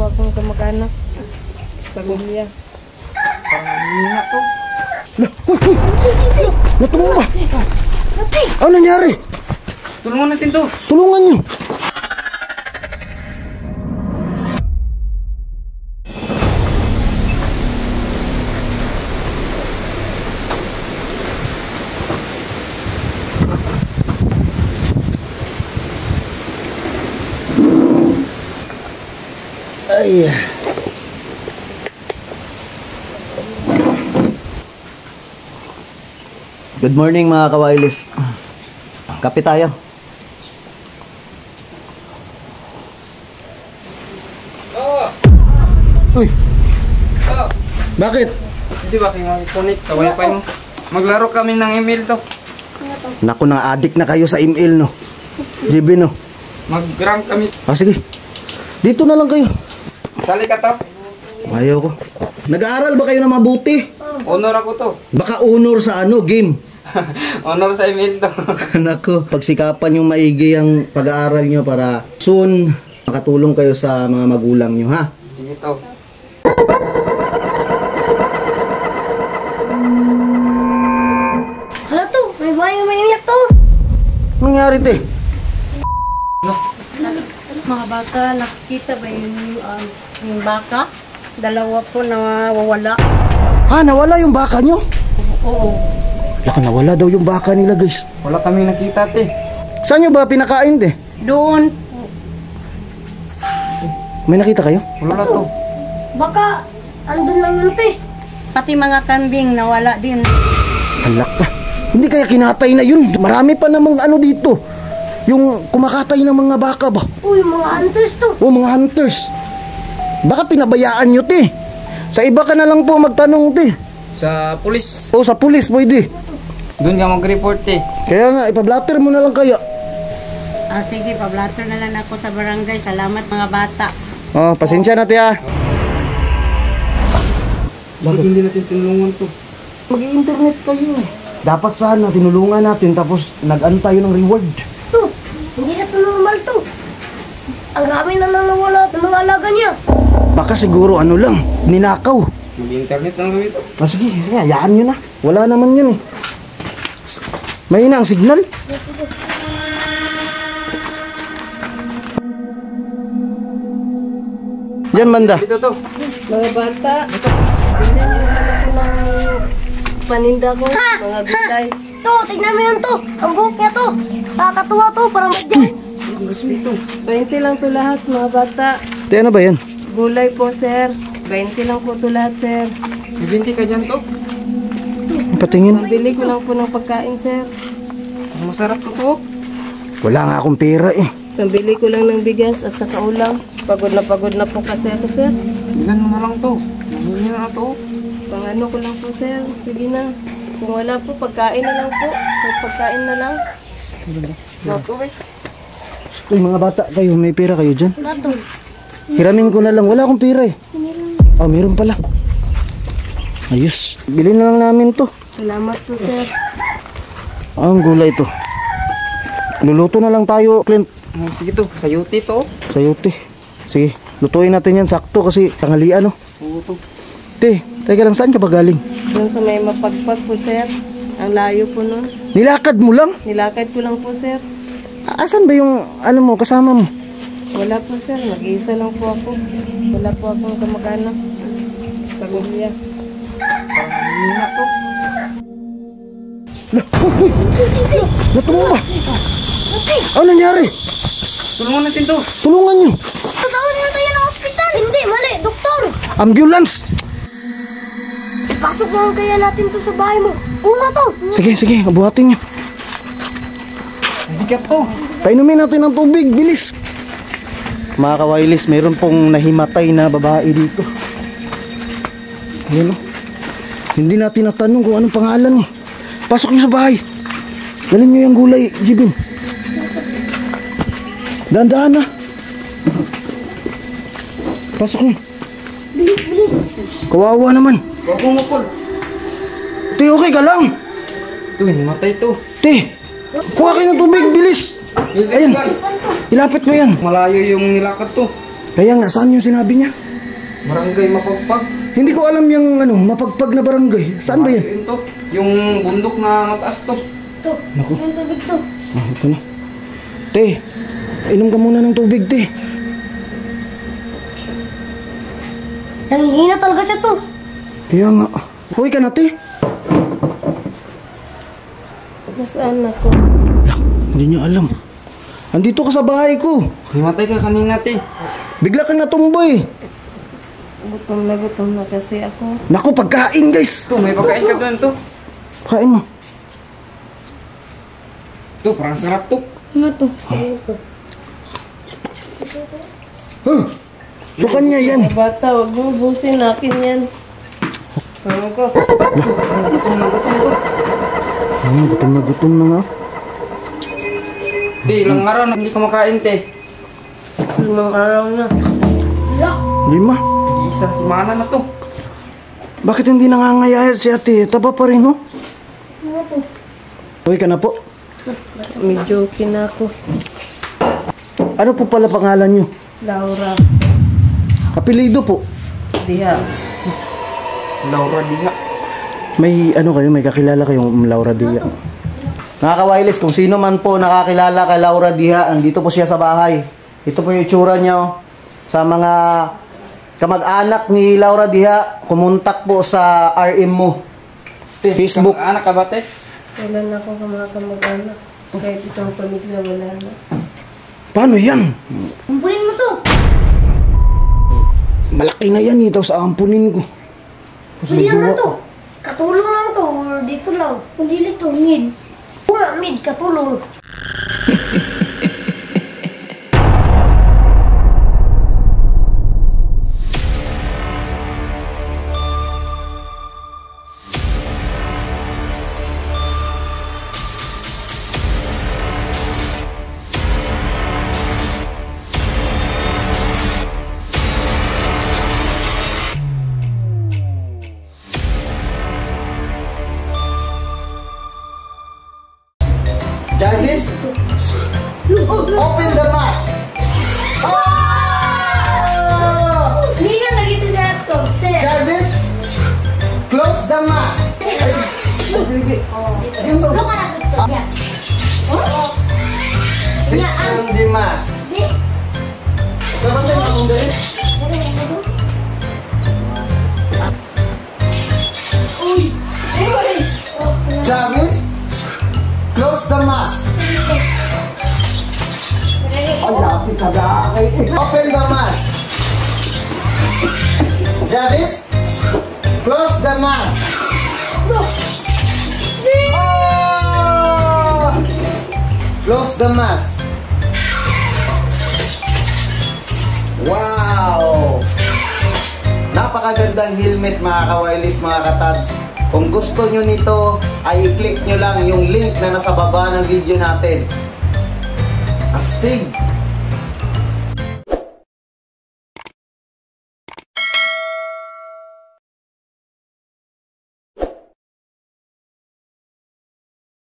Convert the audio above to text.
po akong kamag-anak. Pamilya. Parang hihina to. Natumba! Ano nangyari? Tulungan natin to. Tulungan nyo! Ay. Good morning mga kawailis. Kape tayo. Uy! Bakit? Hindi ba kayo mag-connect sa wifi mo? Maglaro kami ng email to. Naku, na-addict na kayo sa email, no? JB, no? Mag-rank kami. Sige. Dito na lang kayo. Sali ka to. Ayaw ko. Nag-aaral ba kayo na mabuti? Honor ako to. Baka honor sa game. Honor sa email to. Naku, pagsikapan yung maigi ang pag-aaral nyo para soon makatulong kayo sa mga magulang nyo, ha? Sige to. Hala to, may bayo may umiyak to. Nangyari, te? Mga bata, nakikita ba yung baka? Dalawa po na wawala. Ha, nawala yung baka nyo? Oo. Laka, nawala daw yung baka nila, guys. Wala kaming nakita te. Saan nyo ba pinakain, te? Doon. May nakita kayo? Wala to. Baka, andun lang yun te. Pati mga kambing nawala din. Halak pa. Hindi kaya kinatay na yun. Marami pa namang ano dito. Yung kumakatay ng mga baka ba? Uy, mga hunters to. O, mga hunters. Baka pinabayaan nyo, te. Sa iba ka na lang po magtanong, te. Sa pulis. O, sa pulis, pwede. Doon ka mag-report te. Kaya nga, ipablatter mo na lang kaya. Sige, pablatter na lang ako sa barangay. Salamat mga bata. Oh, pasensya na, te, ha. Bakit hindi natin tinulungan to? Mag-i-internet kayo. Dapat sana tinulungan natin tapos nag-ano tayo ng reward. To, hindi na to normal to. Ang rami na lang nawala ng mga alaga niya. Baka siguro ano lang, ninakaw. Mag-internet lang kami to. Sige, hayaan nyo na. Wala naman yun eh. Mahina ang signal. Diyan banda. Dito to. Mga bata, bilhin niyo naman ako ng paninda ko, mga gulay. To, tignan mo yun to. Ang buhok niya to. Nakakatuwa to, parang madyan. 20 lang to lahat mga bata. Te, ano ba yan? Gulay po sir. 20 lang po to lahat sir. May binti ka dyan to. Patingin. Pambili ko lang po ng pagkain sir. Masarap to to. Wala nga akong pera eh. Pambili ko lang ng bigas at saka ulam. Pagod na po kasi ako sir. Bilan mo na lang to. Mamili na to. Pangano ko lang po sir. Sige na. Kung wala po, pagkain na lang po. Pagkain na lang. Wala to eh. Uy, mga bata kayo, may pera kayo dyan? Wala to. Hiramin ko na lang. Wala akong pera eh. Oh, meron pala. Ayos. Bilhin na lang namin to. Salamat po sir. Ang gulay to. Luluto na lang tayo, Clint. Sige to. Sa yuti to. Sayote. Sige, lutuin natin yan sakto kasi tanghalian, no? Oo to. Te, teka lang, saan ka ba galing? Doon sa may mapagpag po sir. Ang layo po nun. Nilakad mo lang? Nilakad ko lang po sir. Asan ba yung, ano mo, kasama mo? Wala po sir. Mag-iisa lang po ako. Wala po akong kamag-anak. Pamilya. Parang hihina to. Natumba! Ano nangyari? Tulungan natin to. Tulungan nyo! Tatawag niyo tayo ng ospital. Hindi, mali. Doktor. Ambulance! Ipasok mo kaya natin to sa bahay mo. Una to. Sige, abuhatin nyo. Bigat to. Painumin natin ng tubig, bilis! Mga kawailis, mayroon pong nahimatay na babae dito. Ayun, oh. Hindi natin natanong kung anong pangalan eh. Pasok nyo sa bahay. Dalhin nyo yung gulay, Jibin. Dahan-dahan na. Pasok nyo. Bilis. Kawawa naman. Huwag mo mukol. Te, okay ka lang. Ito, matay to. Te, kuha kayo ng tubig, bilis. Ayan, ilapit mo yan. Malayo yung nilakad to. Kaya nga, saan yung sinabi niya? Barangay Mapagpag. Hindi ko alam yung mapagpag na barangay. Saan ba yan? Yun to. Yung bundok na mataas to. Ito, yung tubig to. Ah, ito na. Te, inom ka muna ng tubig, te. Nanghihina talaga siya to. Kaya nga. Huwag ka na, te. Nasaan ako? Hindi niya alam. Andito ka sa bahay ko. Himatay ka kanina, te. Bigla kang natumboy. Gutom na kasi ako. Naku, pagkain, guys. To, may pagkain ka doon to. Kain mo. To, parang sarap to. Ano to? Huh? So kanya yan. Ay, bata, huwag mo busin akin yan. Ano ko? Gutom na gutom to. Gutom na nga. Te, ilang araw na hindi kumakain, te. 5 araw na. Lima. Isang semana na to. Bakit hindi nangangayayat si ate? Taba pa rin, no? Huwag ka na po. Medyo okay na ako. Ano po pala pangalan nyo? Laura. Apelido po. Diha. Laura Diha. May may kakilala kayong Laura Dia. Nakaka-wireless, kung sino man po nakakilala kay Laura Dia, andito po siya sa bahay. Ito po yung itsura niya, oh. Sa mga kamag-anak ni Laura Dia, kumontak po sa RM mo. Te, Facebook. anak ka ba, te? Wala na ako kamag-anak. Kahit isang pamilya wala na. Paano yan? Kumpunin mo to. Malaki na yan, ito sa ampunin ko. Hindi lang to. Katulong lang to. Or dito lang. Hindi dito. Mid. Nga, mid. Katulong. Jarvis, open the mask. Hindi nga nagito siya to. Sir. Jarvis, close the mask. Ano ka nagito? Yeah. Section the mask. Di. Dapat tayo akong dali. Uy. Uy. Jarvis, close the mask. Ay, lapit sa dakay. Open the mask. Jarvis, close the mask. Oh! Close the mask. Wow! Napakagandang helmet mga ka-wireless, mga ka-tabs. Kung gusto nyo nito, ay i-click nyo lang yung link na nasa baba ng video natin. Astig!